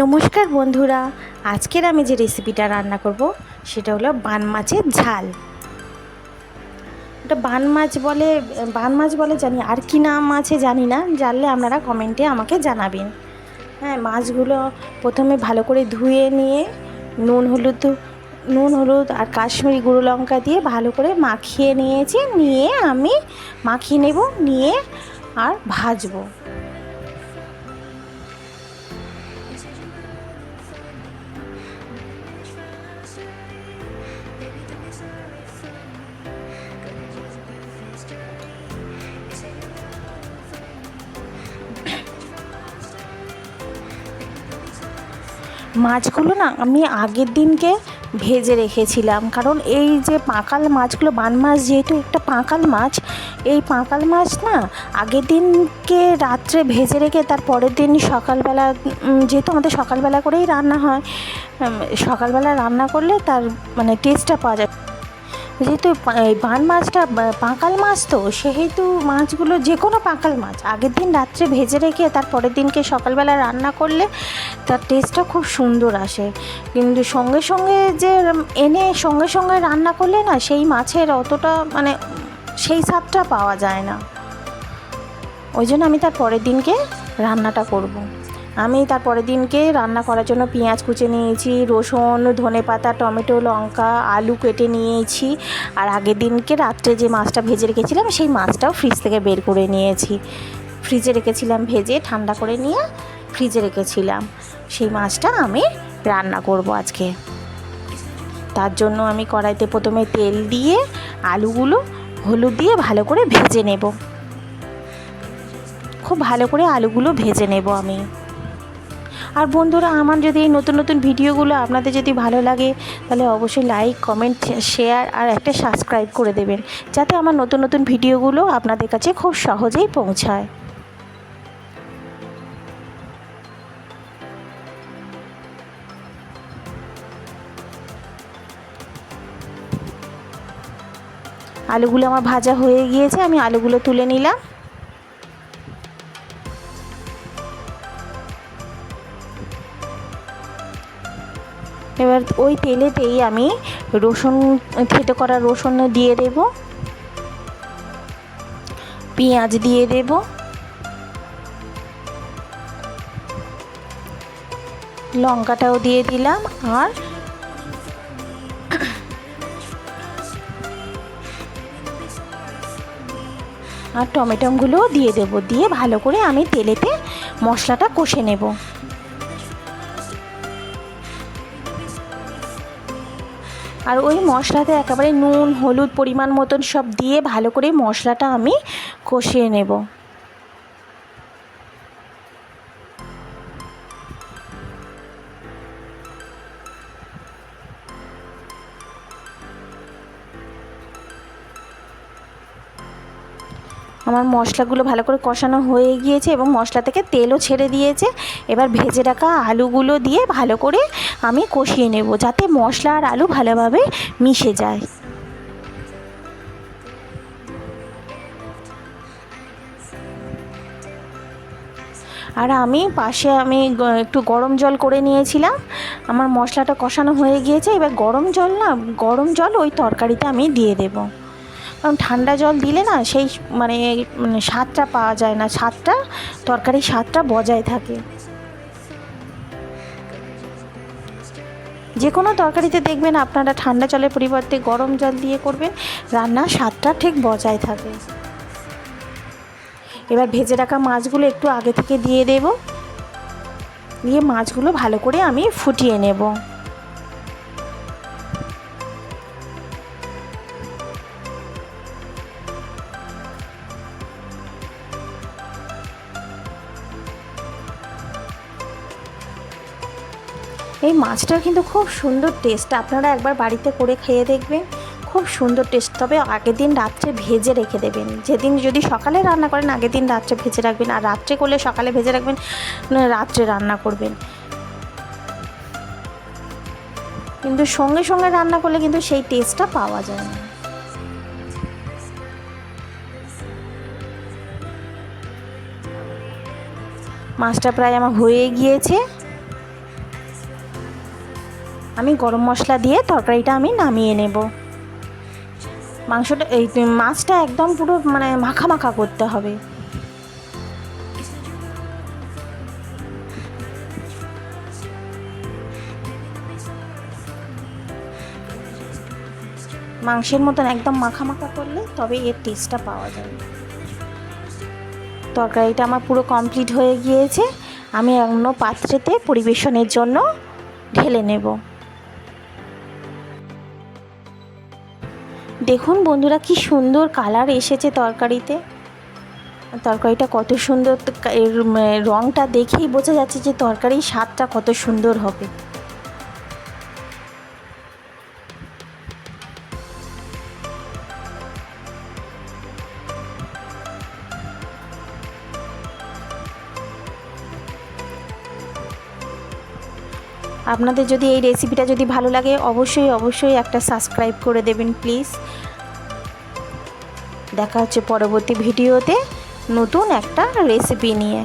নমস্কার বন্ধুরা, আজকের আমি যে রেসিপিটা রান্না করব সেটা হলো বান মাছের ঝাল। ওটা বান মাছ বলে জানি, আর কি নাম আছে জানি না, জানলে আপনারা কমেন্টে আমাকে জানাবেন। হ্যাঁ, মাছগুলো প্রথমে ভালো করে ধুয়ে নিয়ে নুন হলুদ আর কাশ্মীরি গুঁড়ো লঙ্কা দিয়ে ভালো করে মাখিয়ে নিয়েছি। নিয়ে আমি মাখিয়ে নেব, নিয়ে আর ভাজবো। মাছগুলো না আমি আগের দিনকে ভেজে রেখেছিলাম, কারণ এই যে পাঁকাল মাছগুলো, বান মাছ যেহেতু একটা পাঁকাল মাছ, এই পাঁকাল মাছ না আগের দিনকে রাত্রে ভেজে রেখে তার পরের দিন সকালবেলা, যেহেতু আমাদের সকালবেলা করেই রান্না হয়, সকালবেলা রান্না করলে তার টেস্টটা পাওয়া যায়। যেহেতু এই বান মাছটা পাঁকাল মাছ, তো সেহেতু মাছগুলো যে কোনো পাঁকাল মাছ আগের দিন রাত্রে ভেজে রেখে তার পরের দিনকে সকালবেলা রান্না করলে তার টেস্টটা খুব সুন্দর আসে। কিন্তু সঙ্গে সঙ্গে যে এনে সঙ্গে সঙ্গে রান্না করলে না সেই মাছের অতটা সেই স্বাদটা পাওয়া যায় না। ওই জন্য আমি তার পরের দিনকে রান্নাটা করব। আমি তার পরের দিনকে রান্না করার জন্য পেঁয়াজ কুচে নিয়েছি, রসুন, ধনেপাতা, টমেটো, লঙ্কা, আলু কেটে নিয়েছি। আর আগের দিনকে রাত্রে যে মাছটা ভেজে রেখেছিলাম সেই মাছটাও ফ্রিজ থেকে বের করে নিয়েছি। ফ্রিজে রেখেছিলাম, ভেজে ঠান্ডা করে নিয়ে ফ্রিজে রেখেছিলাম। সেই মাছটা আমি রান্না করব আজকে। তার জন্য আমি কড়াইতে প্রথমে তেল দিয়ে আলুগুলো হলুদ দিয়ে ভালো করে ভেজে নেব। খুব ভালো করে আলুগুলো ভেজে নেব আমি। আর বন্ধুরা, আমার যদি এই নতুন নতুন ভিডিওগুলো আপনাদের যদি ভালো লাগে, তাহলে অবশ্যই লাইক, কমেন্ট, শেয়ার আর একটা সাবস্ক্রাইব করে দেবেন, যাতে আমার নতুন নতুন ভিডিওগুলো আপনাদের কাছে খুব সহজেই পৌঁছায়। আলুগুলো আমার ভাজা হয়ে গিয়েছে, আমি আলুগুলো তুলে নিলাম। এবার ওই তেলেতেই আমি রসুন, থেঁতো করা রসুন দিয়ে দেব, পেঁয়াজ দিয়ে দেব, লঙ্কাটাও দিয়ে দিলাম, আর টমেটোগুলোও দিয়ে দেবো। দিয়ে ভালো করে আমি তেলেতে মশলাটা কষে নেব। আর ওই মশলাতে একেবারে নুন হলুদ পরিমাণ মতন সব দিয়ে ভালো করে মশলাটা আমি কষিয়ে নেব। আমার মশলাগুলো ভালো করে কষানো হয়ে গিয়েছে এবং মশলা থেকে তেলও ছেড়ে দিয়েছে। এবার ভেজে রাখা আলুগুলো দিয়ে ভালো করে আমি কষিয়ে নেব, যাতে মশলা আর আলু ভালোভাবে মিশে যায়। আর আমি পাশে একটু গরম জল করে নিয়েছিলাম। আমার মশলাটা কষানো হয়ে গিয়েছে, এবার গরম জল ওই তরকারিতে আমি দিয়ে দেব। কারণ ঠান্ডা জল দিলে না সেই স্বাদটা পাওয়া যায় না, তরকারির স্বাদটা বজায় থাকে। যে কোনো তরকারিতে দেখবেন আপনারা ঠান্ডা জলের পরিবর্তে গরম জল দিয়ে করবেন, রান্নার স্বাদটা ঠিক বজায় থাকে। এবার ভেজে রাখা মাছগুলো একটু আগে থেকে দিয়ে দেব, দিয়ে মাছগুলো ভালো করে আমি ফুটিয়ে নেব। এই মাছটার কিন্তু খুব সুন্দর টেস্ট, আপনারা একবার বাড়িতে করে খেয়ে দেখবেন, খুব সুন্দর টেস্ট। তবে আগের দিন রাত্রে ভেজে রেখে দেবেন। যেদিন যদি সকালে রান্না করেন আগের দিন রাত্রে ভেজে রাখবেন, আর রাত্রে করলে সকালে ভেজে রাখবেন, রাত্রে রান্না করবেন। কিন্তু সঙ্গে সঙ্গে রান্না করলে কিন্তু সেই টেস্টটা পাওয়া যায় না। মাছটা প্রায় আমার হয়ে গিয়েছে। আমি গরম মশলা দিয়ে তরকারিটা আমি নামিয়ে নেব। মাংসটা এই মাছটা একদম পুরো মানে মাখা মাখা করতে হবে। মাংসের মতন একদম মাখা মাখা করলে তবে এর টেস্টটা পাওয়া যাবে। তরকারিটা আমার পুরো কমপ্লিট হয়ে গিয়েছে। আমি অন্য পাত্রেতে পরিবেশনের জন্য ঢেলে নেব। দেখুন বন্ধুরা, কি সুন্দর কালার এসেছে তরকারিতে। তরকারিটা কত সুন্দর, এর রঙটা দেখেই বোঝা যাচ্ছে যে তরকারির স্বাদটা কত সুন্দর হবে। আপনাদের যদি এই রেসিপিটা যদি ভালো লাগে অবশ্যই একটা সাবস্ক্রাইব করে দেবেন প্লিজ। দেখা হচ্ছে পরবর্তী ভিডিওতে নতুন একটা রেসিপি নিয়ে।